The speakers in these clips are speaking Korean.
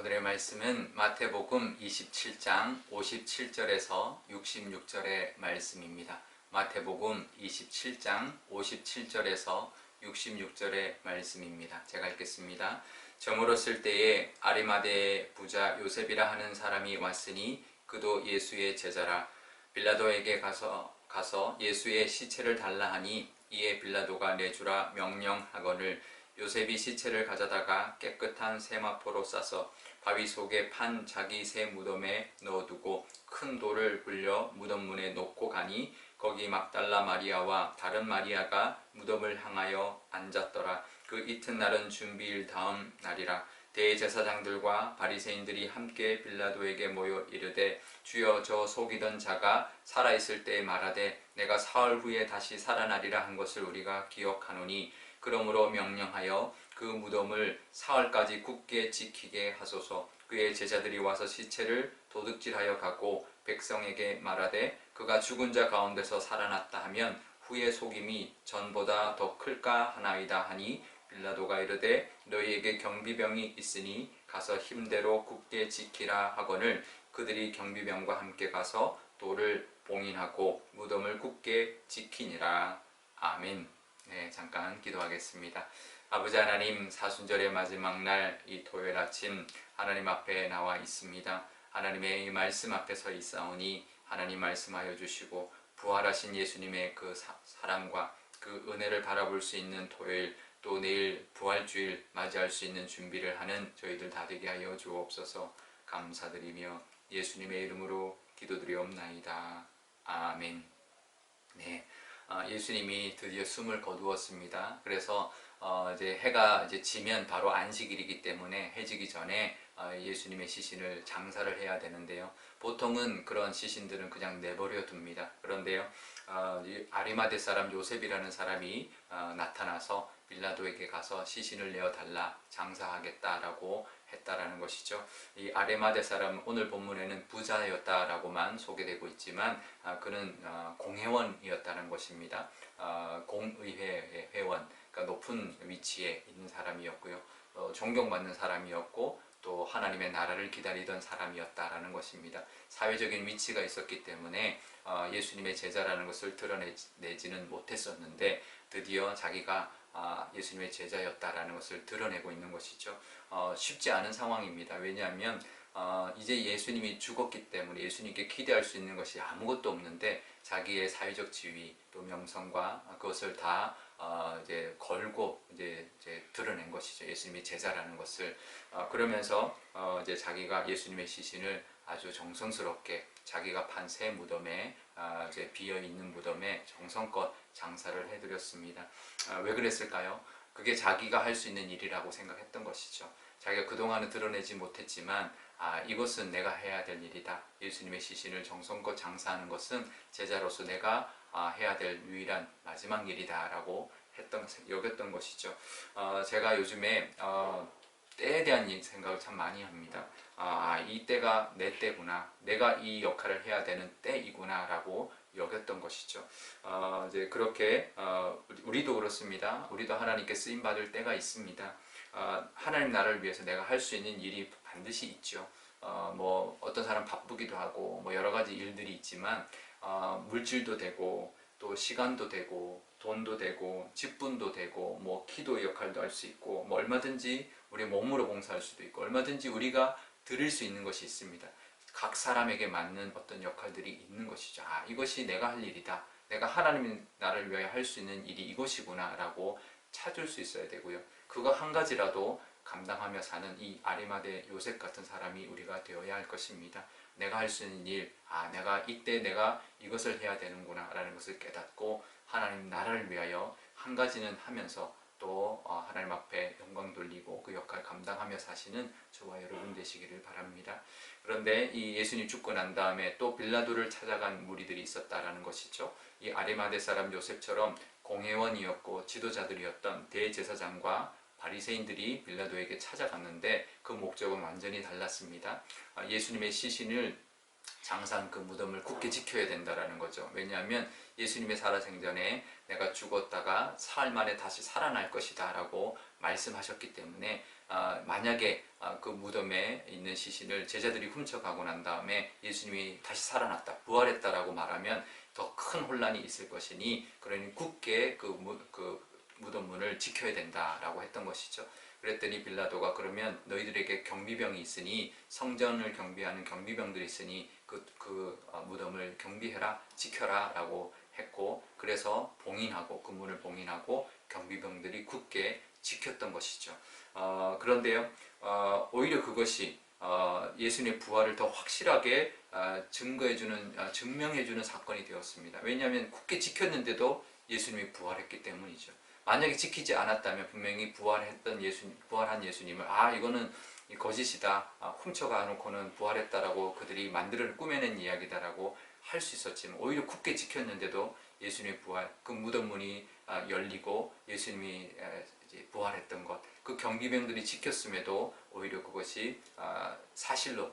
오늘의 말씀은 마태복음 27장 57절에서 66절의 말씀입니다. 마태복음 27장 57절에서 66절의 말씀입니다. 제가 읽겠습니다. 저물었을 때에 아리마대의 부자 요셉이라 하는 사람이 왔으니 그도 예수의 제자라. 빌라도에게 가서 예수의 시체를 달라 하니 이에 빌라도가 내주라 명령하거늘 요셉이 시체를 가져다가 깨끗한 세마포로 싸서 바위 속에 판 자기 새 무덤에 넣어두고 큰 돌을 굴려 무덤 문에 놓고 가니 거기 막달라 마리아와 다른 마리아가 무덤을 향하여 앉았더라. 그 이튿날은 준비일 다음 날이라. 대제사장들과 바리새인들이 함께 빌라도에게 모여 이르되 주여 저 속이던 자가 살아있을 때에 말하되 내가 사흘 후에 다시 살아나리라 한 것을 우리가 기억하노니 그러므로 명령하여 그 무덤을 사흘까지 굳게 지키게 하소서. 그의 제자들이 와서 시체를 도둑질하여 가고 백성에게 말하되 그가 죽은 자 가운데서 살아났다 하면 후의 속임이 전보다 더 클까 하나이다 하니 빌라도가 이르되 너희에게 경비병이 있으니 가서 힘대로 굳게 지키라 하거늘 그들이 경비병과 함께 가서 돌을 봉인하고 무덤을 굳게 지키니라. 아멘. 네, 잠깐 기도하겠습니다. 아버지 하나님, 사순절의 마지막 날 이 토요일 아침 하나님 앞에 나와 있습니다. 하나님의 이 말씀 앞에 서 있사오니 하나님 말씀하여 주시고 부활하신 예수님의 그 사랑과 그 은혜를 바라볼 수 있는 토요일, 또 내일 부활주일 맞이할 수 있는 준비를 하는 저희들 다 되게 하여 주옵소서. 감사드리며 예수님의 이름으로 기도드리옵나이다. 아멘. 네. 예수님이 드디어 숨을 거두었습니다. 그래서 이제 해가 이제 지면 바로 안식일이기 때문에 해지기 전에 예수님의 시신을 장사를 해야 되는데요. 보통은 그런 시신들은 그냥 내버려 둡니다. 그런데요, 아리마대 사람 요셉이라는 사람이 나타나서 빌라도에게 가서 시신을 내어달라, 장사하겠다라고 했다라는 것이죠. 이 아리마대 사람은 오늘 본문에는 부자였다라고만 소개되고 있지만 그는 공회원이었다는 것입니다. 공의회 회원, 그러니까 높은 위치에 있는 사람이었고요. 존경받는 사람이었고 또 하나님의 나라를 기다리던 사람이었다라는 것입니다. 사회적인 위치가 있었기 때문에 예수님의 제자라는 것을 드러내지는 못했었는데 드디어 자기가 예수님의 제자였다라는 것을 드러내고 있는 것이죠. 쉽지 않은 상황입니다. 왜냐하면 이제 예수님이 죽었기 때문에 예수님께 기대할 수 있는 것이 아무것도 없는데 자기의 사회적 지위 또 명성과 그것을 다 이제 걸고 이제 드러낸 것이죠. 예수님이 제자라는 것을 그러면서 이제 자기가 예수님의 시신을 아주 정성스럽게 자기가 판 새 무덤에 이제 비어 있는 무덤에 정성껏 장사를 해드렸습니다. 왜 그랬을까요? 그게 자기가 할 수 있는 일이라고 생각했던 것이죠. 자기가 그동안은 드러내지 못했지만 이것은 내가 해야 될 일이다. 예수님의 시신을 정성껏 장사하는 것은 제자로서 내가 해야 될 유일한 마지막 일이다 라고 여겼던 것이죠. 제가 요즘에 때에 대한 생각을 참 많이 합니다. 이 때가 내 때구나, 내가 이 역할을 해야 되는 때이구나 라고 여겼던 것이죠. 이제 그렇게 우리도 그렇습니다. 우리도 하나님께 쓰임 받을 때가 있습니다. 하나님 나라를 위해서 내가 할 수 있는 일이 반드시 있죠. 뭐 어떤 사람 바쁘기도 하고 뭐 여러 가지 일들이 있지만 물질도 되고 또 시간도 되고 돈도 되고 직분도 되고 뭐 기도의 역할도 할 수 있고 뭐 얼마든지 우리 몸으로 봉사할 수도 있고 얼마든지 우리가 드릴 수 있는 것이 있습니다. 각 사람에게 맞는 어떤 역할들이 있는 것이죠. 이것이 내가 할 일이다. 내가 하나님 나라를 위하여 할 수 있는 일이 이것이구나 라고 찾을 수 있어야 되고요. 그거 한 가지라도 감당하며 사는 이 아리마대 요셉 같은 사람이 우리가 되어야 할 것입니다. 내가 할 수 있는 일, 내가 이때 내가 이것을 해야 되는구나 라는 것을 깨닫고 하나님 나라를 위하여 한 가지는 하면서 또 하나님 앞에 영광 돌리고 그 역할 감당하며 사시는 저와 여러분 되시기를 바랍니다. 그런데 이 예수님 죽고 난 다음에 또 빌라도를 찾아간 무리들이 있었다라는 것이죠. 이 아리마대 사람 요셉처럼 공회원이었고 지도자들이었던 대제사장과 바리새인들이 빌라도에게 찾아갔는데 그 목적은 완전히 달랐습니다. 예수님의 시신을 장사한 그 무덤을 굳게 지켜야 된다라는 거죠. 왜냐하면 예수님의 살아생전에 내가 죽었다가 사흘 만에 다시 살아날 것이다 라고 말씀하셨기 때문에 만약에 그 무덤에 있는 시신을 제자들이 훔쳐가고 난 다음에 예수님이 다시 살아났다, 부활했다라고 말하면 더 큰 혼란이 있을 것이니, 그러니 굳게 그 무덤 문을 지켜야 된다라고 했던 것이죠. 그랬더니 빌라도가 그러면 너희들에게 경비병이 있으니, 성전을 경비하는 경비병들이 있으니 그 무덤을 경비해라, 지켜라 라고 했고, 그래서 봉인하고 그 문을 봉인하고 경비병들이 굳게 지켰던 것이죠. 그런데요, 오히려 그것이 예수님의 부활을 더 확실하게 증명해주는 사건이 되었습니다. 왜냐하면 굳게 지켰는데도 예수님이 부활했기 때문이죠. 만약에 지키지 않았다면 분명히 부활한 예수님을 이거는 거짓이다, 훔쳐가 놓고는 부활했다라고 그들이 꾸며낸 이야기다라고 할 수 있었지만, 오히려 굳게 지켰는데도 예수님의 부활, 그 무덤 문이 열리고 예수님이 부활했던 것, 그 경비병들이 지켰음에도 오히려 그것이 사실로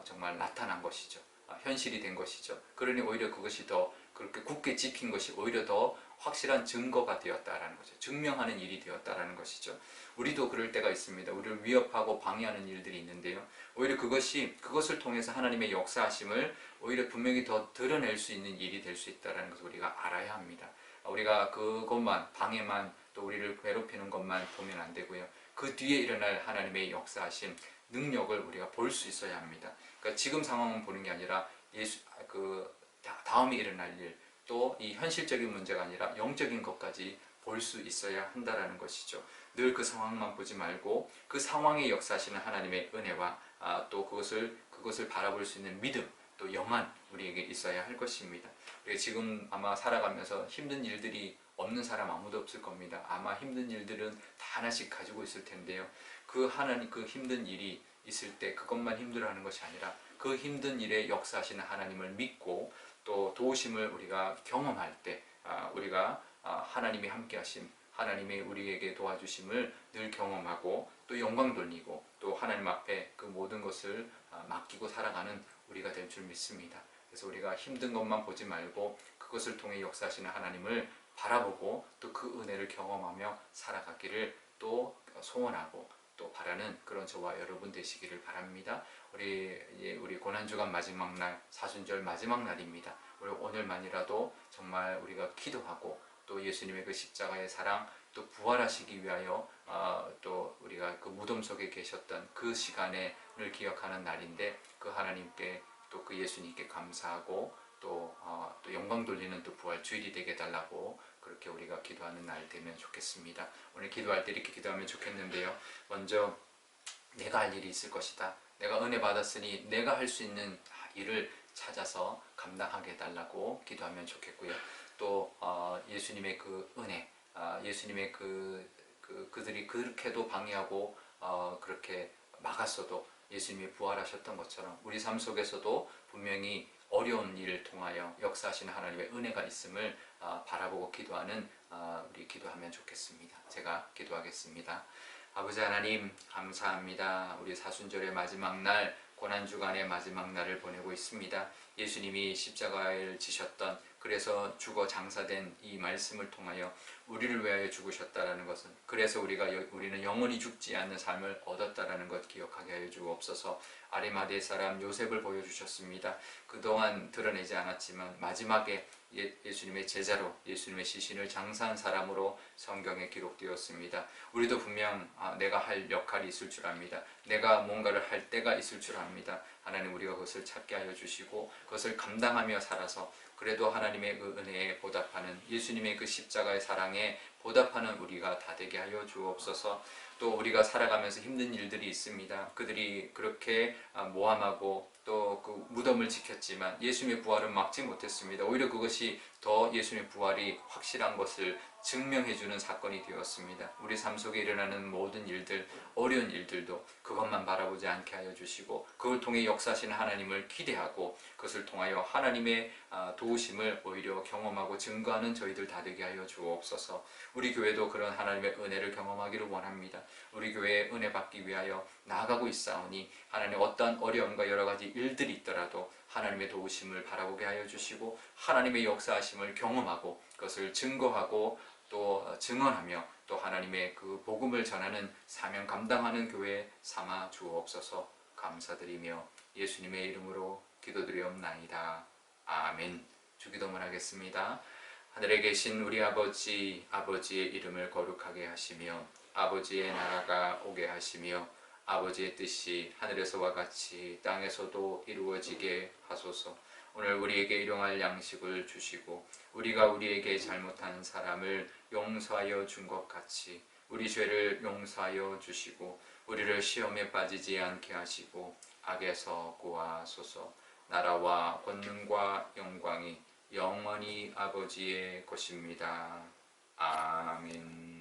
정말 나타난 것이죠. 현실이 된 것이죠. 그러니 오히려 그것이 더 그렇게 굳게 지킨 것이 오히려 더 확실한 증거가 되었다라는 거죠. 증명하는 일이 되었다라는 것이죠. 우리도 그럴 때가 있습니다. 우리를 위협하고 방해하는 일들이 있는데요, 오히려 그것을 통해서 하나님의 역사하심을 오히려 분명히 더 드러낼 수 있는 일이 될 수 있다는 것을 우리가 알아야 합니다. 우리가 그것만, 방해만, 또 우리를 괴롭히는 것만 보면 안 되고요, 그 뒤에 일어날 하나님의 역사하심, 능력을 우리가 볼 수 있어야 합니다. 그러니까 지금 상황은 보는 게 아니라 다음에 일어날 일, 또 이 현실적인 문제가 아니라 영적인 것까지 볼 수 있어야 한다라는 것이죠. 늘 그 상황만 보지 말고 그 상황에 역사하시는 하나님의 은혜와 또 그것을 바라볼 수 있는 믿음, 또 영안 우리에게 있어야 할 것입니다. 지금 아마 살아가면서 힘든 일들이 없는 사람 아무도 없을 겁니다. 아마 힘든 일들은 다 하나씩 가지고 있을 텐데요, 그 힘든 일이 있을 때 그것만 힘들어하는 것이 아니라 그 힘든 일에 역사하시는 하나님을 믿고 또 도우심을 우리가 경험할 때 우리가 하나님이 함께하심, 하나님의 우리에게 도와주심을 늘 경험하고 또 영광 돌리고 또 하나님 앞에 그 모든 것을 맡기고 살아가는 우리가 될 줄 믿습니다. 그래서 우리가 힘든 것만 보지 말고 그것을 통해 역사하시는 하나님을 바라보고 또 그 은혜를 경험하며 살아가기를 또 소원하고 또 바라는 그런 저와 여러분 되시기를 바랍니다. 우리 고난주간 마지막 날, 사순절 마지막 날입니다. 우리 오늘만이라도 정말 우리가 기도하고 또 예수님의 그 십자가의 사랑, 또 부활하시기 위하여 또 우리가 그 무덤 속에 계셨던 그 시간을 기억하는 날인데, 그 하나님께 또 그 예수님께 감사하고 또 영광 돌리는 또 부활 주일이 되게 달라고 그렇게 우리가 기도하는 날 되면 좋겠습니다. 오늘 기도할 때 이렇게 기도하면 좋겠는데요, 먼저 내가 할 일이 있을 것이다, 내가 은혜 받았으니 내가 할 수 있는 일을 찾아서 감당하게 해달라고 기도하면 좋겠고요. 또 예수님의 그 은혜, 예수님의 그들이 그렇게도 방해하고 그렇게 막았어도 예수님이 부활하셨던 것처럼 우리 삶 속에서도 분명히 어려운 일을 통하여 역사하시는 하나님의 은혜가 있음을 바라보고 기도하는 우리 기도하면 좋겠습니다. 제가 기도하겠습니다. 아버지 하나님, 감사합니다. 우리 사순절의 마지막 날, 고난주간의 마지막 날을 보내고 있습니다. 예수님이 십자가를 지셨던, 그래서 죽어 장사된 이 말씀을 통하여 우리를 위하여 죽으셨다라는 것은, 그래서 우리는 영원히 죽지 않는 삶을 얻었다라는 것 기억하게 하여 주옵소서. 아리마대 사람 요셉을 보여주셨습니다. 그동안 드러내지 않았지만 마지막에 예수님의 제자로, 예수님의 시신을 장사한 사람으로 성경에 기록되었습니다. 우리도 분명 내가 할 역할이 있을 줄 압니다. 내가 뭔가를 할 때가 있을 줄 압니다. 하나님, 우리가 그것을 찾게 하여 주시고 그것을 감당하며 살아서 그래도 하나님의 그 은혜에 보답하는, 예수님의 그 십자가의 사랑에 보답하는 우리가 다 되게 하여 주옵소서. 또 우리가 살아가면서 힘든 일들이 있습니다. 그들이 그렇게 모함하고 또 그 무덤을 지켰지만 예수님의 부활은 막지 못했습니다. 오히려 그것이 더 예수님의 부활이 확실한 것을 증명해주는 사건이 되었습니다. 우리 삶 속에 일어나는 모든 일들, 어려운 일들도 그것만 바라보지 않게 하여 주시고 그걸 통해 역사하시는 하나님을 기대하고 그것을 통하여 하나님의 도우심을 오히려 경험하고 증거하는 저희들 다 되게 하여 주옵소서. 우리 교회도 그런 하나님의 은혜를 경험하기를 원합니다. 우리 교회에 은혜 받기 위하여 나아가고 있사오니 하나님, 어떠한 어려움과 여러 가지 일들이 있더라도 하나님의 도우심을 바라보게 하여 주시고 하나님의 역사하심을 경험하고 그것을 증거하고 또 증언하며 또 하나님의 그 복음을 전하는 사명 감당하는 교회 삼아 주옵소서. 감사드리며 예수님의 이름으로 기도드리옵나이다. 아멘. 주기도문 하겠습니다. 하늘에 계신 우리 아버지, 아버지의 이름을 거룩하게 하시며 아버지의 나라가 오게 하시며 아버지의 뜻이 하늘에서와 같이 땅에서도 이루어지게 하소서. 오늘 우리에게 일용할 양식을 주시고 우리가 우리에게 잘못한 사람을 용서하여 준 것 같이 우리 죄를 용서하여 주시고 우리를 시험에 빠지지 않게 하시고 악에서 구하소서. 나라와 권능과 영광이 영원히 아버지의 것입니다. 아멘.